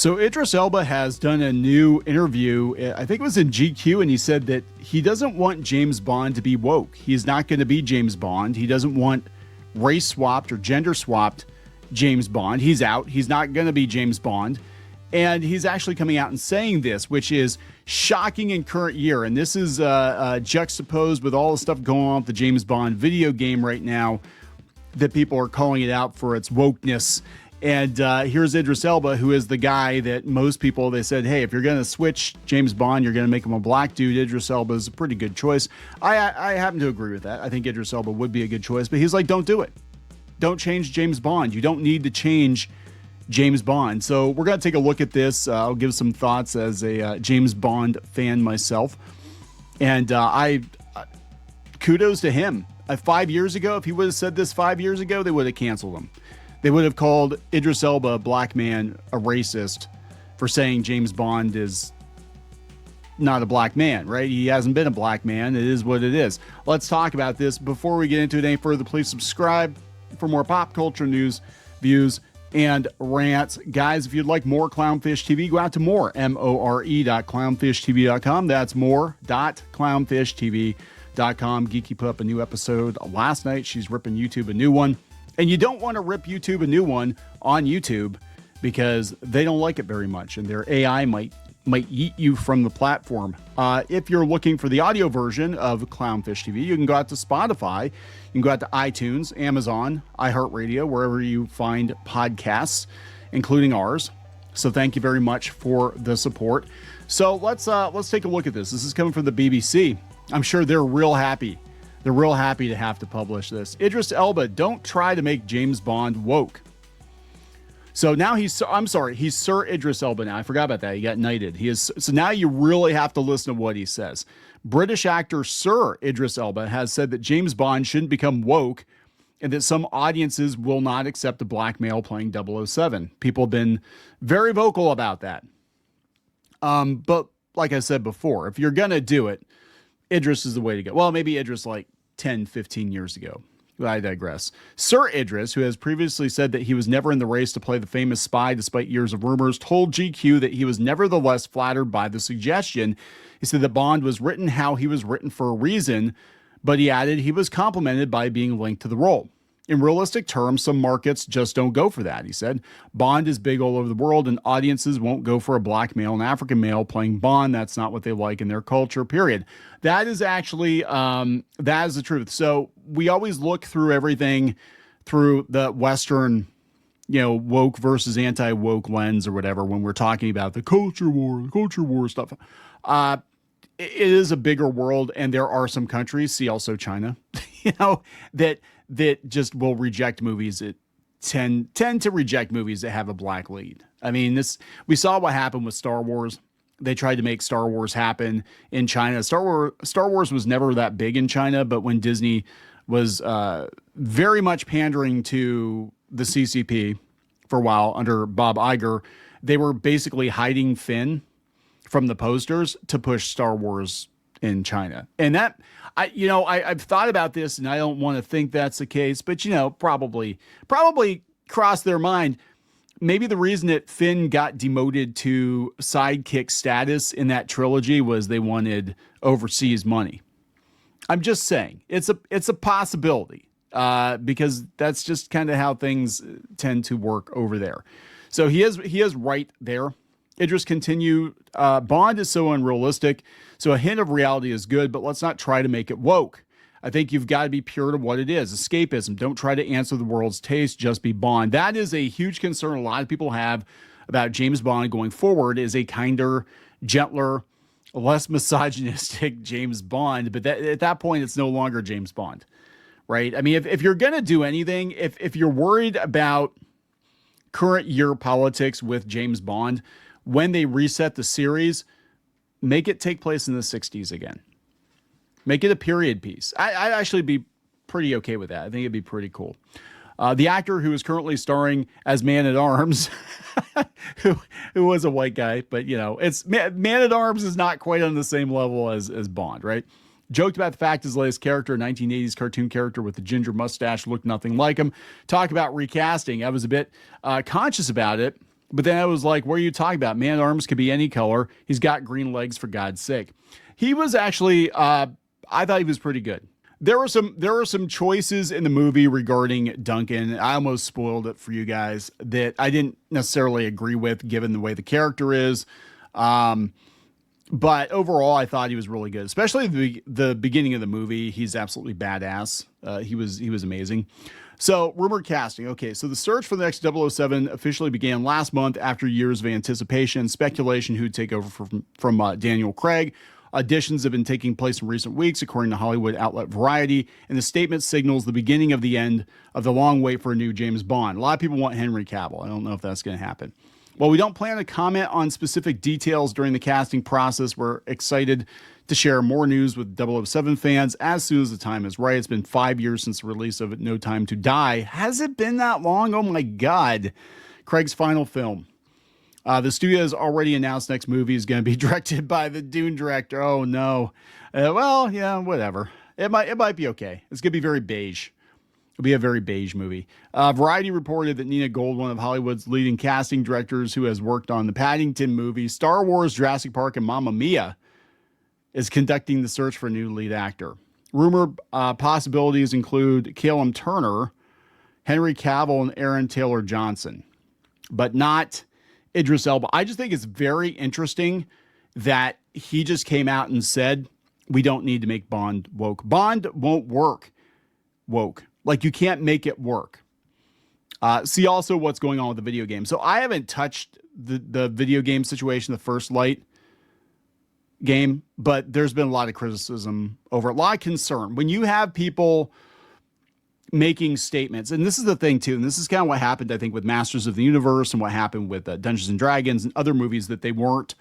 So Idris Elba has done a new interview, I think it was in GQ, and he said that he doesn't want James Bond to be woke. He's not going to be James Bond. He doesn't want race swapped or gender swapped James Bond. He's out. He's not going to be James Bond. And he's actually coming out and saying this, which is shocking in current year. And this is juxtaposed with all the stuff going on with the James Bond video game right now, that people are calling it out for its wokeness. And here's Idris Elba, who is the guy that most people, they said, hey, if you're going to switch James Bond, you're going to make him a black dude. Idris Elba is a pretty good choice. I happen to agree with that. I think Idris Elba would be a good choice, but he's like, don't do it. Don't change James Bond. You don't need to change James Bond. So we're going to take a look at this. I'll give some thoughts as a James Bond fan myself. And kudos to him. 5 years ago, if he would have said this 5 years ago, they would have canceled him. They would have called Idris Elba, a black man, a racist for saying James Bond is not a black man, right? He hasn't been a black man. It is what it is. Let's talk about this. Before we get into it any further, please subscribe for more pop culture news, views, and rants. Guys, if you'd like more Clownfish TV, go out to more.clownfishtv.com. That's more.clownfishtv.com. Geeky put up a new episode last night. She's ripping YouTube a new one. And you don't want to rip YouTube a new one on YouTube because they don't like it very much, and their AI might eat you from the platform. If you're looking for the audio version of Clownfish TV, you can go out to Spotify, you can go out to iTunes, Amazon, iHeartRadio, wherever you find podcasts, including ours. So thank you very much for the support. So let's take a look at this. This is coming from the BBC. I'm sure they're real happy. They're real happy to have to publish this. Idris Elba, don't try to make James Bond woke. So now he's Sir Idris Elba now. I forgot about that. He got knighted. So now you really have to listen to what he says. British actor Sir Idris Elba has said that James Bond shouldn't become woke and that some audiences will not accept a black male playing 007. People have been very vocal about that. But like I said before, if you're going to do it, Idris is the way to go. Well, maybe Idris like 10, 15 years ago. I digress. Sir Idris, who has previously said that he was never in the race to play the famous spy despite years of rumors, told GQ that he was nevertheless flattered by the suggestion. He said that Bond was written how he was written for a reason, but he added he was complimented by being linked to the role. In realistic terms, some markets just don't go for that, he said. Bond is big all over the world, and audiences won't go for a black male and African male playing Bond. That's not what they like in their culture, period. That is actually, that is the truth. So we always look through everything through the Western, woke versus anti-woke lens or whatever when we're talking about the culture war stuff. It is a bigger world, and there are some countries, see also China, that just will reject movies that tend to reject movies that have a black lead. I mean, we saw what happened with Star Wars. They tried to make Star Wars happen in China. Star Wars was never that big in China, but when Disney was very much pandering to the CCP for a while under Bob Iger, they were basically hiding Finn from the posters to push Star Wars in China. And that, I've thought about this, and I don't want to think that's the case, but probably crossed their mind. Maybe the reason that Finn got demoted to sidekick status in that trilogy was they wanted overseas money. I'm just saying it's a possibility because that's just kind of how things tend to work over there. So he is right there. Idris continued, Bond is so unrealistic, so a hint of reality is good, but let's not try to make it woke. I think you've got to be pure to what it is. Escapism. Don't try to answer the world's taste. Just be Bond. That is a huge concern a lot of people have about James Bond going forward, is a kinder, gentler, less misogynistic James Bond. But at that point, it's no longer James Bond, right? I mean, if you're going to do anything, if you're worried about current year politics with James Bond, when they reset the series, make it take place in the 60s again. Make it a period piece. I'd actually be pretty okay with that. I think it'd be pretty cool. The actor who is currently starring as Man-at-Arms, who was a white guy, but it's Man-at-Arms is not quite on the same level as Bond, right? Joked about the fact his latest character, a 1980s cartoon character with a ginger mustache, looked nothing like him. Talk about recasting. I was a bit conscious about it. But then I was like, what are you talking about? Man arms could be any color. He's got green legs, for God's sake. He was actually, I thought he was pretty good. There were some choices in the movie regarding Duncan. I almost spoiled it for you guys that I didn't necessarily agree with, given the way the character is. But overall, I thought he was really good, especially the beginning of the movie. He's absolutely badass. He was amazing. So, rumored casting. Okay, so the search for the next 007 officially began last month after years of anticipation and speculation who'd take over from Daniel Craig. Auditions have been taking place in recent weeks, according to Hollywood outlet Variety, and the statement signals the beginning of the end of the long wait for a new James Bond. A lot of people want Henry Cavill. I don't know if that's going to happen. While we don't plan to comment on specific details during the casting process, we're excited to share more news with 007 fans as soon as the time is right. It's been 5 years since the release of No Time to Die. Has it been that long? Oh my God. Craig's final film. The studio has already announced next movie is going to be directed by the Dune director. Oh no. Well, yeah, whatever. It might be okay. It's going to be very beige. It'll be a very beige movie. Variety reported that Nina Gold, one of Hollywood's leading casting directors who has worked on the Paddington movies, Star Wars, Jurassic Park, and Mamma Mia, is conducting the search for a new lead actor. Rumored possibilities include Callum Turner, Henry Cavill, and Aaron Taylor Johnson, but not Idris Elba. I just think it's very interesting that he just came out and said, we don't need to make Bond woke. Bond won't work woke. Like, you can't make it work. See also what's going on with the video game. So I haven't touched the video game situation, the First Light game, but there's been a lot of criticism over it, a lot of concern. When you have people making statements, and this is the thing too, and this is kind of what happened, I think, with Masters of the Universe and what happened with Dungeons and Dragons and other movies, that they weren't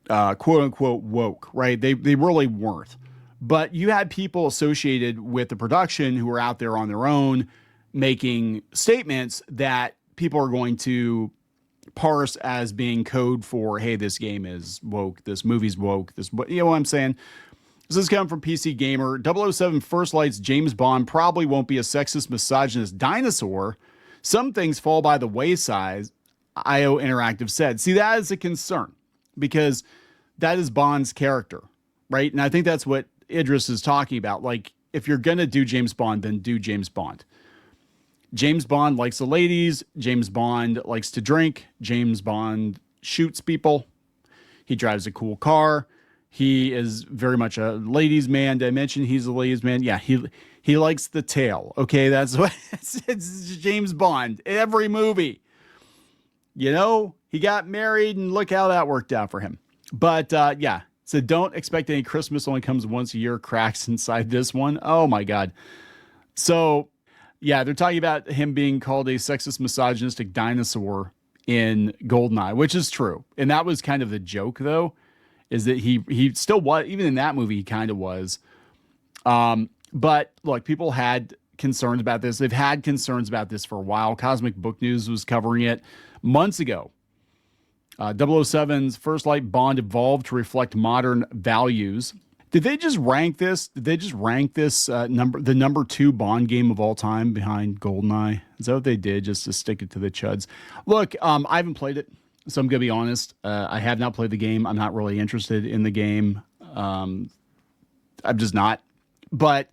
quote unquote woke, right? They really weren't. But you had people associated with the production who were out there on their own making statements that people are going to parse as being code for, hey, this game is woke, this movie's woke, you know what I'm saying? This is coming from PC Gamer. 007 First Light's James Bond probably won't be a sexist, misogynist dinosaur. Some things fall by the wayside, IO Interactive said. See, that is a concern because that is Bond's character, right? And I think that's what Idris is talking about. Like, if you're going to do James Bond, then do James Bond. James Bond likes the ladies. James Bond likes to drink. James Bond shoots people. He drives a cool car. He is very much a ladies' man. Did I mention he's a ladies' man? Yeah, he likes the tail. Okay, that's what it's James Bond. Every movie. You know, he got married and look how that worked out for him. But yeah, so don't expect any Christmas only comes once a year cracks inside this one. Oh my God. So yeah, they're talking about him being called a sexist, misogynistic dinosaur in Goldeneye, which is true. And that was kind of the joke, though, is that he still was, even in that movie, he kind of was. But look, people had concerns about this. They've had concerns about this for a while. Cosmic Book News was covering it months ago. 007's First Light Bond evolved to reflect modern values. Did they just rank this? Did they just rank this the number 2 Bond game of all time behind GoldenEye? Is that what they did, just to stick it to the chuds? Look, I haven't played it, so I'm going to be honest. I have not played the game. I'm not really interested in the game. I'm just not. But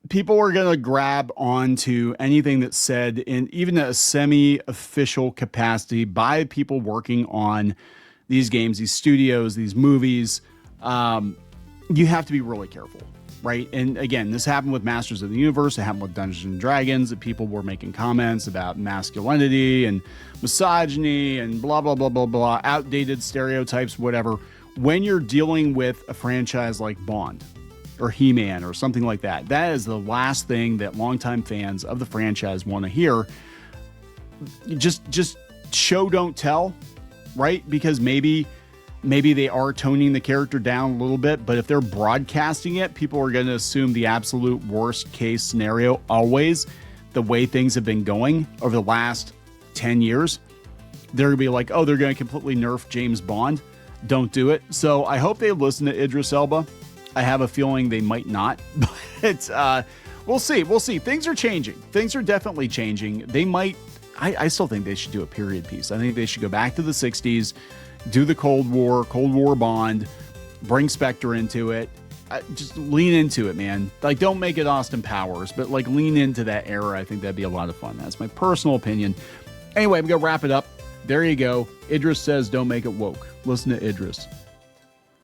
people are going to grab onto anything that's said in even a semi-official capacity by people working on these games, these studios, these movies. You have to be really careful, right? And again, this happened with Masters of the Universe. It happened with Dungeons and Dragons, that people were making comments about masculinity and misogyny and blah, blah, blah, blah, blah, outdated stereotypes, whatever. When you're dealing with a franchise like Bond or He-Man or something like that, that is the last thing that longtime fans of the franchise want to hear. Just show, don't tell, right? Because maybe they are toning the character down a little bit, but if they're broadcasting it, people are going to assume the absolute worst case scenario always, the way things have been going over the last 10 years. They're going to be like, oh, they're going to completely nerf James Bond. Don't do it. So I hope they listen to Idris Elba. I have a feeling they might not, but We'll see. We'll see. Things are changing. Things are definitely changing. They might. I still think they should do a period piece. I think they should go back to the 60s, do the Cold War Bond, bring Spectre into it. Just lean into it, man. Like, don't make it Austin Powers, but like lean into that era. I think that'd be a lot of fun. That's my personal opinion. Anyway, I'm going to wrap it up. There you go. Idris says, don't make it woke. Listen to Idris.